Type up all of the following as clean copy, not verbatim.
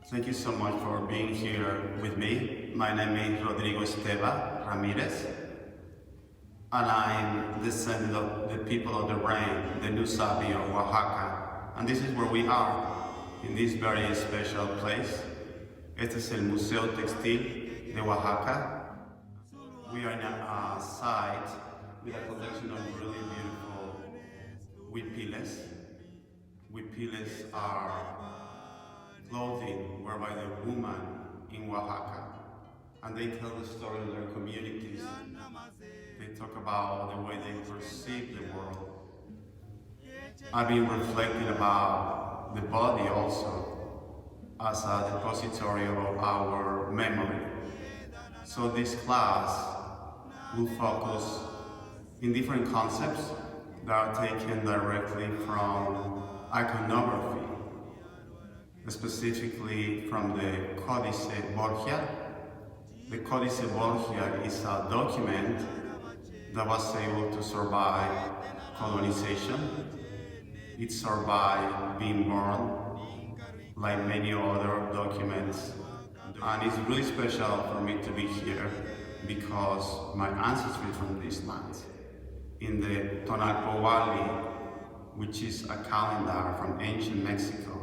Thank you so much for being here with me. My name is Rodrigo Esteva Ramirez, and I'm descendant of the people of the rain, the Nuu Savi of Oaxaca. And this is where we are, in this very special place. Este es el Museo Textil de Oaxaca. We are in a site with a collection of really beautiful huipiles. Huipiles are clothing worn by the woman in Oaxaca, and they tell the story of their communities. They talk about the way they perceive the world. I've been reflecting about the body also as a depository of our memory. So this class will focus in different concepts that are taken directly from iconography, specifically from the Códice Borgia. The Códice Borgia is a document that was able to survive colonization. It survived being burned, like many other documents. And it's really special for me to be here because my ancestry from this land. In the Tonalpohualli, which is a calendar from ancient Mexico,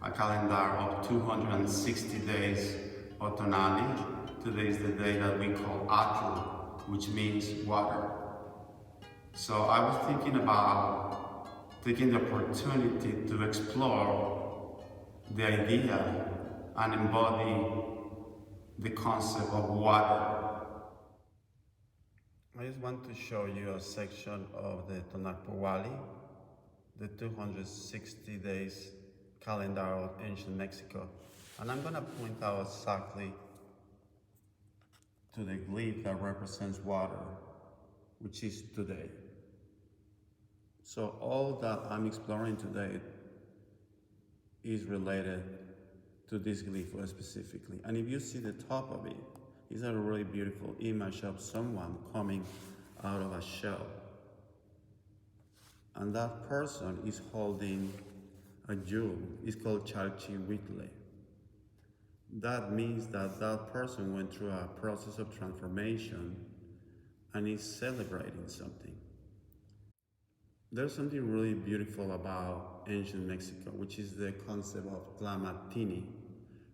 a calendar of 260 days of Tonali. Today is the day that we call Atl, which means water. So I was thinking about taking the opportunity to explore the idea and embody the concept of water. I just want to show you a section of the Tonalpohualli, the 260 days calendar of ancient Mexico. And I'm going to point out exactly to the glyph that represents water, which is today. So all that I'm exploring today is related to this glyph specifically. And if you see the top of it, it's a really beautiful image of someone coming out of a shell. And that person is holding a jewel. It's called Chalchihuitle. That means that that person went through a process of transformation and is celebrating something. There's something really beautiful about ancient Mexico, which is the concept of Tlamatini.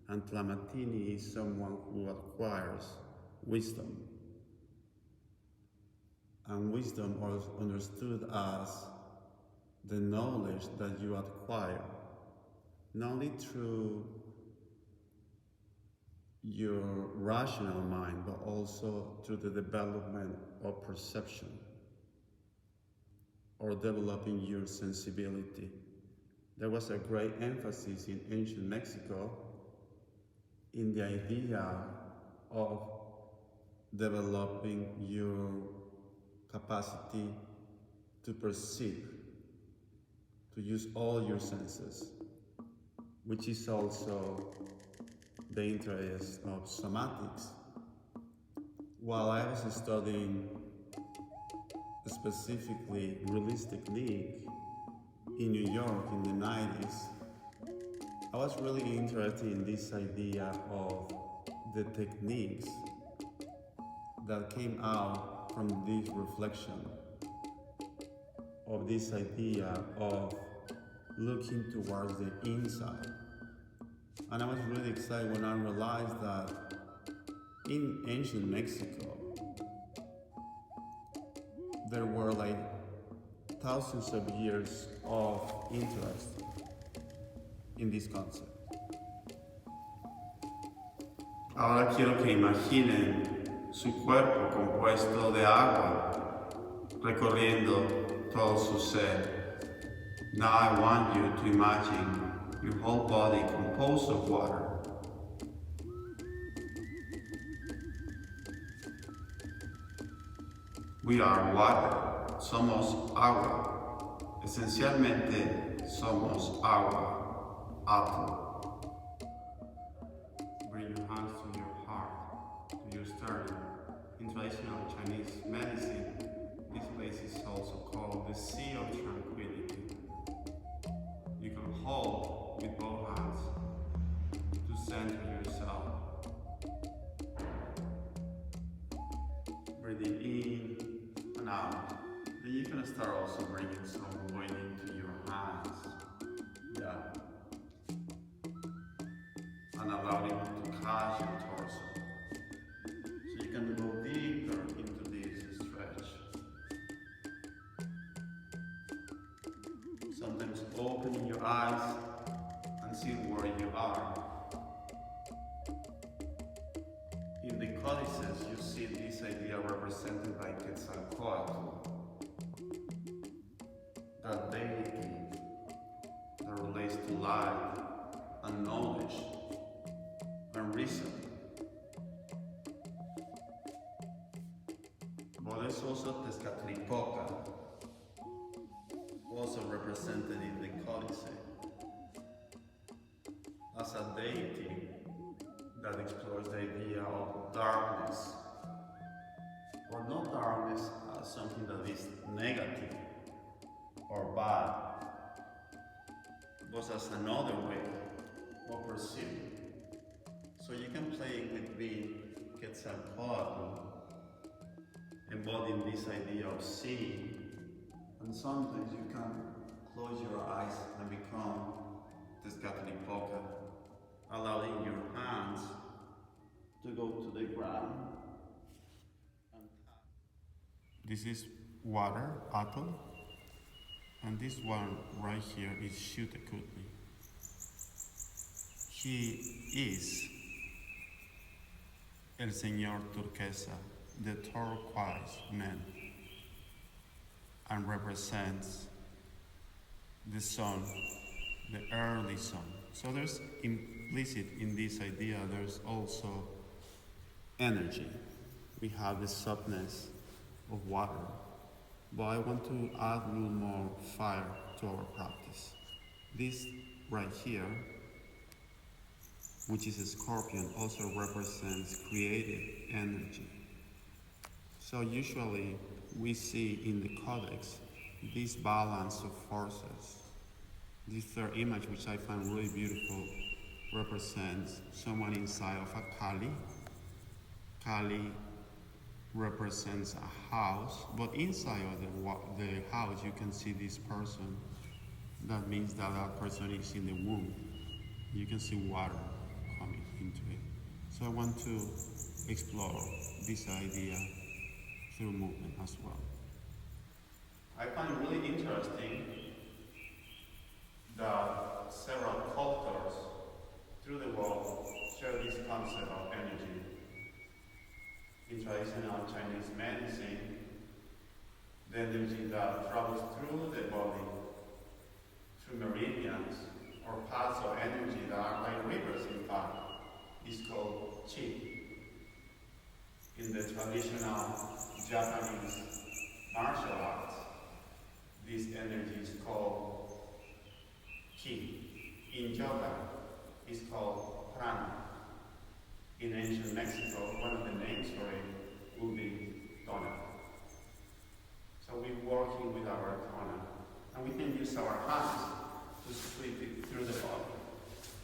And Tlamatini is someone who acquires wisdom. And wisdom is understood as the knowledge that you acquire, not only through your rational mind, but also through the development of perception or developing your sensibility. There was a great emphasis in ancient Mexico in the idea of developing your capacity to perceive, to use all your senses, which is also the interest of somatics. While I was studying specifically release technique in New York in the 90s, I was really interested in this idea of the techniques that came out from this reflection of this idea of looking towards the inside. And I was really excited when I realized that in ancient Mexico, there were like thousands of years of interest in this concept. Ahora quiero que imaginen su cuerpo compuesto de agua, recorriendo todo su ser. Now I want you to imagine your whole body composed of water. We are water, somos agua. Esencialmente somos agua, Atl. Bring your hands to your heart, to your sternum. In traditional Chinese medicine, this place is also called the Sea of Tranquility. You can hold with both hands to center yourself. Breathing in and out. Then you can start also bringing some weight into your hands. Yeah. And allowing it to catch your torso. So you can go deeper into this stretch. Sometimes opening your eyes and see where you are. In the codices, you see this idea represented by Quetzalcoatl, that deity that relates to light and knowledge and reason. But there's also Tezcatlipoca, also represented in the codice as a deity that explores the idea of darkness, or not darkness as something that is negative or bad, but as another way of perceiving. So you can play with being Quetzalcoatl, embodying this idea of seeing, and sometimes you can close your eyes and become Tezcatlipoca, allowing your hands to go to the ground. This is water, atl, and this one right here is Xiuhtecuhtli. He is El Señor Turquesa, the turquoise man, and represents the sun, the early sun. So there's implicit in this idea, there's also energy. We have the softness of water, but I want to add a little more fire to our practice. This right here, which is a scorpion, also represents creative energy. So usually we see in the codex this balance of forces. This third image, which I find really beautiful, represents someone inside of a Kali. Kali represents a house, but inside of the house you can see this person. That means that that person is in the womb. You can see water coming into it. So I want to explore this idea through movement as well. I find it really interesting that several cultures through the world share this concept of energy. In traditional Chinese medicine, the energy that travels through the body, through meridians or paths of energy that are like rivers, in fact, is called qi. In the traditional Japanese martial arts, this energy is called ki. In yoga, it's called prana. In ancient Mexico, one of the names for it would be tona. So we're working with our tona, and we can use our hands to sweep it through the body,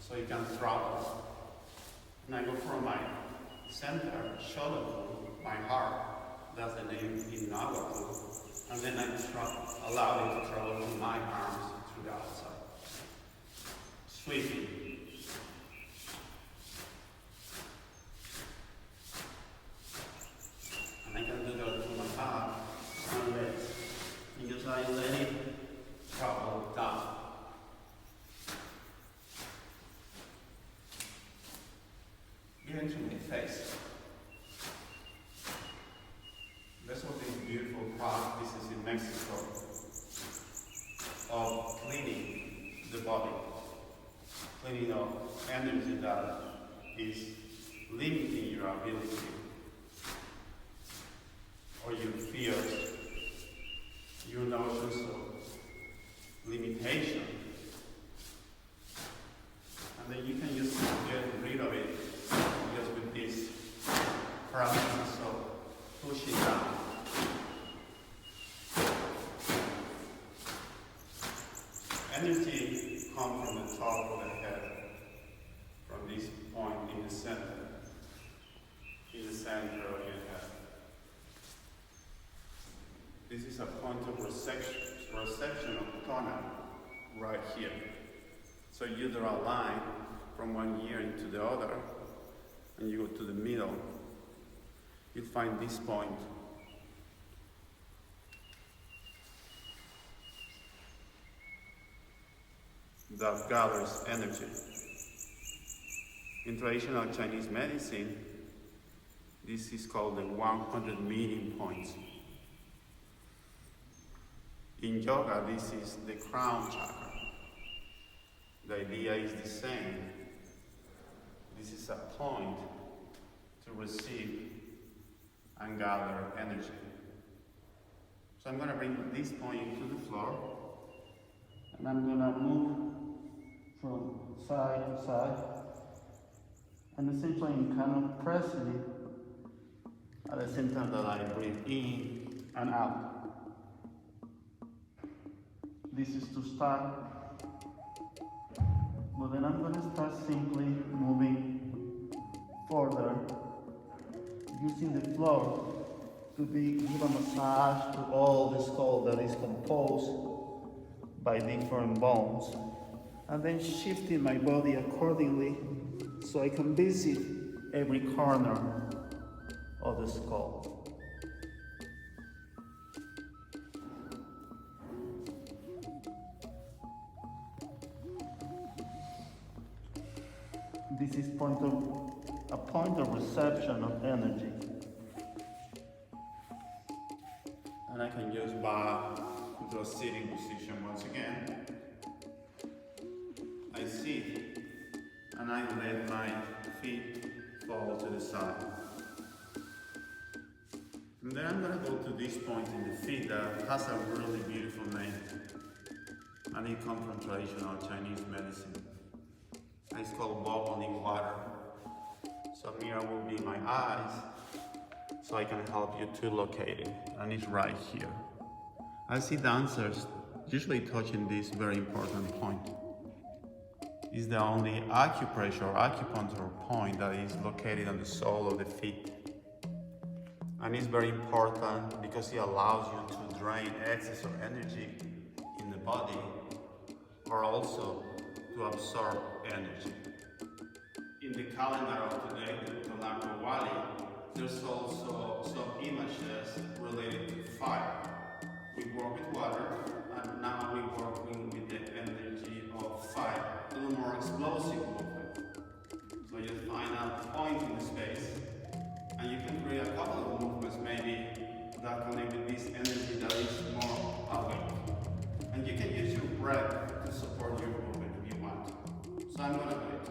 so it can travel. And I go from my center, shoulder, my heart, that's the name in Nahuatl, and then I allow it to travel to my arms through the outside. Sweeping. And I can do that to my heart and legs, because I let it travel down. Even to my face. That's what these beautiful practices in Mexico of cleaning the body, cleaning of energy that is limiting your ability or your fears, your notions of limitation. And then you can just get rid of it just with this process of pushing down. Energy comes from the top of the head, from this point center of your head. This is a point of reception of tona right here. So you draw a line from one ear into the other, and you go to the middle. You find this point. That gathers energy. In traditional Chinese medicine, this is called the 100 meeting points. In yoga, this is the crown chakra. The idea is the same. This is a point to receive and gather energy. So I'm going to bring this point to the floor, and I'm going to move from side to side, and essentially I'm kind of pressing it at the same time that I breathe in and out. This is to start, but then I'm going to start simply moving further, using the floor to give a massage to all the skull that is composed by different bones, and then shifting my body accordingly so I can visit every corner of the skull. This is a point of reception of energy. And I can just bow into a sitting position once again. I sit and I let my feet fall to the side. And then I'm going to go to this point in the feet that has a really beautiful name. And it comes from traditional Chinese medicine. It's called bubbling water. So mirror will be my eyes, so I can help you to locate it. And it's right here. I see dancers usually touching this very important point. It's the only acupressure or acupuncture point that is located on the sole of the feet. And it's very important because it allows you to drain excess of energy in the body, or also to absorb energy. In the calendar of today, the Toltec Wali, there's also some images related to fire. We work with water, and now we're working with the energy of fire, a little more explosive movement. So you find a point in the space, and you can create a couple of movements maybe that connect with this energy that is more awake. And you can use your breath to support your movement if you want. So I'm going to do it.